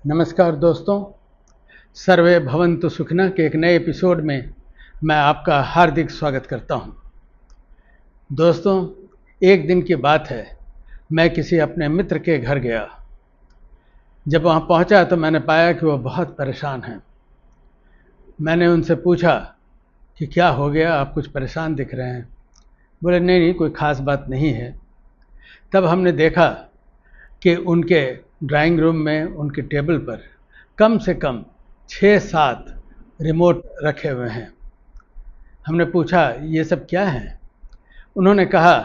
नमस्कार दोस्तों, सर्वे भवन्तु सुखिनः के एक नए एपिसोड में मैं आपका हार्दिक स्वागत करता हूं। दोस्तों, एक दिन की बात है, मैं किसी अपने मित्र के घर गया। जब वहां पहुंचा तो मैंने पाया कि वो बहुत परेशान हैं। मैंने उनसे पूछा कि क्या हो गया, आप कुछ परेशान दिख रहे हैं। बोले नहीं, कोई ख़ास बात नहीं है। तब हमने देखा कि उनके ड्राइंग रूम में उनके टेबल पर कम से कम 6-7 रिमोट रखे हुए हैं। हमने पूछा ये सब क्या है। उन्होंने कहा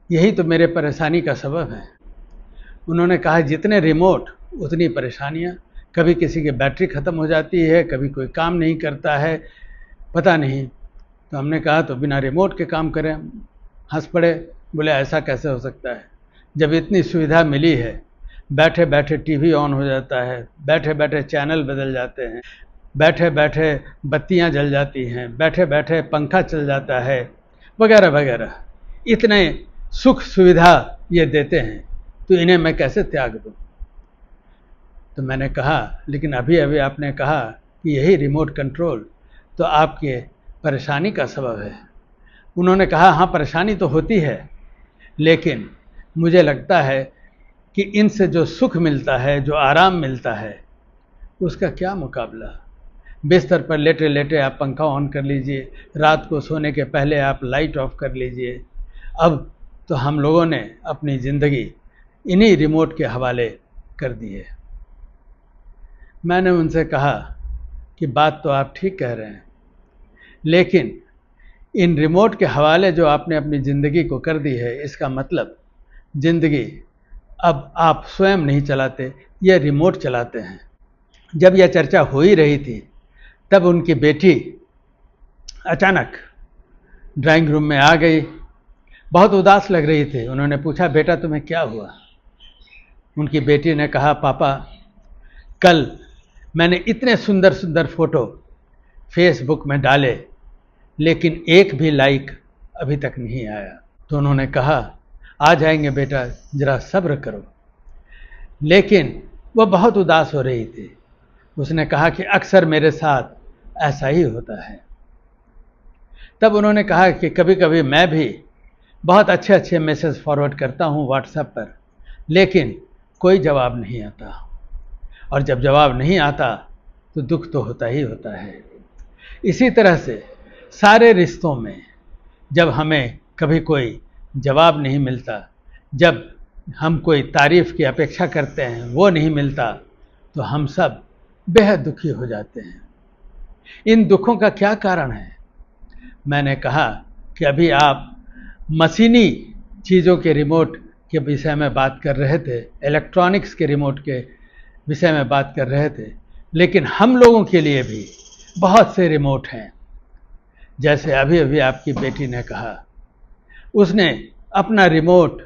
यही तो मेरे परेशानी का सबब है। उन्होंने कहा जितने रिमोट उतनी परेशानियाँ। कभी किसी की बैटरी ख़त्म हो जाती है, कभी कोई काम नहीं करता है, पता नहीं। तो हमने कहा तो बिना रिमोट के काम करें। हंस पड़े, बोले ऐसा कैसे हो सकता है, जब इतनी सुविधा मिली है। बैठे बैठे टीवी ऑन हो जाता है, बैठे बैठे चैनल बदल जाते हैं, बैठे बैठे बत्तियां जल जाती हैं, बैठे बैठे पंखा चल जाता है, वगैरह वगैरह। इतने सुख सुविधा ये देते हैं, तो इन्हें मैं कैसे त्याग दूं। तो मैंने कहा लेकिन अभी अभी आपने कहा कि यही रिमोट कंट्रोल तो आपके परेशानी का सबब है। उन्होंने कहा हाँ, परेशानी तो होती है, लेकिन मुझे लगता है कि इनसे जो सुख मिलता है, जो आराम मिलता है, उसका क्या मुकाबला। बिस्तर पर लेटे लेटे आप पंखा ऑन कर लीजिए, रात को सोने के पहले आप लाइट ऑफ कर लीजिए। अब तो हम लोगों ने अपनी ज़िंदगी इन्हीं रिमोट के हवाले कर दी है। मैंने उनसे कहा कि बात तो आप ठीक कह रहे हैं, लेकिन इन रिमोट के हवाले जो आपने अपनी ज़िंदगी को कर दी है, इसका मतलब ज़िंदगी अब आप स्वयं नहीं चलाते, यह रिमोट चलाते हैं। जब यह चर्चा हो ही रही थी, तब उनकी बेटी अचानक ड्राइंग रूम में आ गई। बहुत उदास लग रही थी। उन्होंने पूछा बेटा तुम्हें क्या हुआ। उनकी बेटी ने कहा पापा, कल मैंने इतने सुंदर सुंदर फोटो फेसबुक में डाले, लेकिन एक भी लाइक अभी तक नहीं आया। तो उन्होंने कहा आ जाएंगे बेटा, ज़रा सब्र करो। लेकिन वह बहुत उदास हो रही थी। उसने कहा कि अक्सर मेरे साथ ऐसा ही होता है। तब उन्होंने कहा कि कभी कभी मैं भी बहुत अच्छे अच्छे मैसेज फॉरवर्ड करता हूँ व्हाट्सएप पर, लेकिन कोई जवाब नहीं आता। और जब जवाब नहीं आता तो दुख तो होता ही होता है। इसी तरह से सारे रिश्तों में जब हमें कभी कोई जवाब नहीं मिलता, जब हम कोई तारीफ़ की अपेक्षा करते हैं वो नहीं मिलता, तो हम सब बेहद दुखी हो जाते हैं। इन दुखों का क्या कारण है। मैंने कहा कि अभी आप मशीनी चीज़ों के रिमोट के विषय में बात कर रहे थे, इलेक्ट्रॉनिक्स के रिमोट के विषय में बात कर रहे थे, लेकिन हम लोगों के लिए भी बहुत से रिमोट हैं। जैसे अभी अभी आपकी बेटी ने कहा, उसने अपना रिमोट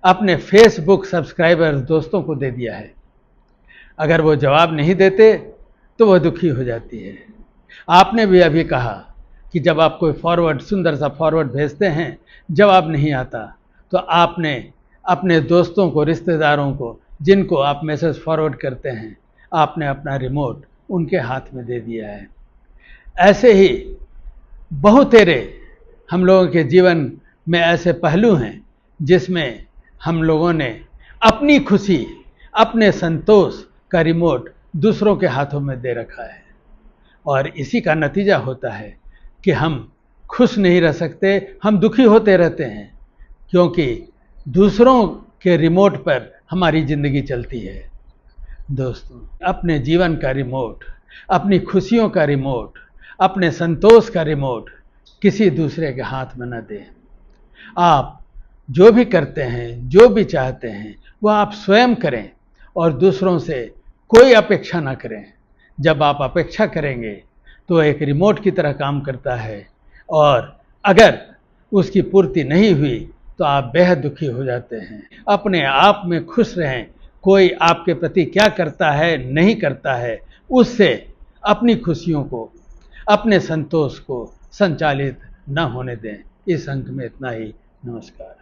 अपने फेसबुक सब्सक्राइबर्स दोस्तों को दे दिया है। अगर वो जवाब नहीं देते तो वो दुखी हो जाती है। आपने भी अभी कहा कि जब आप कोई फॉरवर्ड, सुंदर सा फॉरवर्ड भेजते हैं, जवाब नहीं आता, तो आपने अपने दोस्तों को, रिश्तेदारों को, जिनको आप मैसेज फॉरवर्ड करते हैं, आपने अपना रिमोट उनके हाथ में दे दिया है। ऐसे ही बहुतेरे हम लोगों के जीवन में ऐसे पहलू हैं जिसमें हम लोगों ने अपनी खुशी, अपने संतोष का रिमोट दूसरों के हाथों में दे रखा है। और इसी का नतीजा होता है कि हम खुश नहीं रह सकते, हम दुखी होते रहते हैं, क्योंकि दूसरों के रिमोट पर हमारी ज़िंदगी चलती है। दोस्तों, अपने जीवन का रिमोट, अपनी खुशियों का रिमोट, अपने संतोष का रिमोट किसी दूसरे के हाथ में न दें। आप जो भी करते हैं, जो भी चाहते हैं, वह आप स्वयं करें और दूसरों से कोई अपेक्षा ना करें। जब आप अपेक्षा करेंगे तो एक रिमोट की तरह काम करता है, और अगर उसकी पूर्ति नहीं हुई तो आप बेहद दुखी हो जाते हैं। अपने आप में खुश रहें। कोई आपके प्रति क्या करता है, नहीं करता है, उससे अपनी खुशियों को, अपने संतोष को संचालित न होने दें। इस अंक में इतना ही। नमस्कार।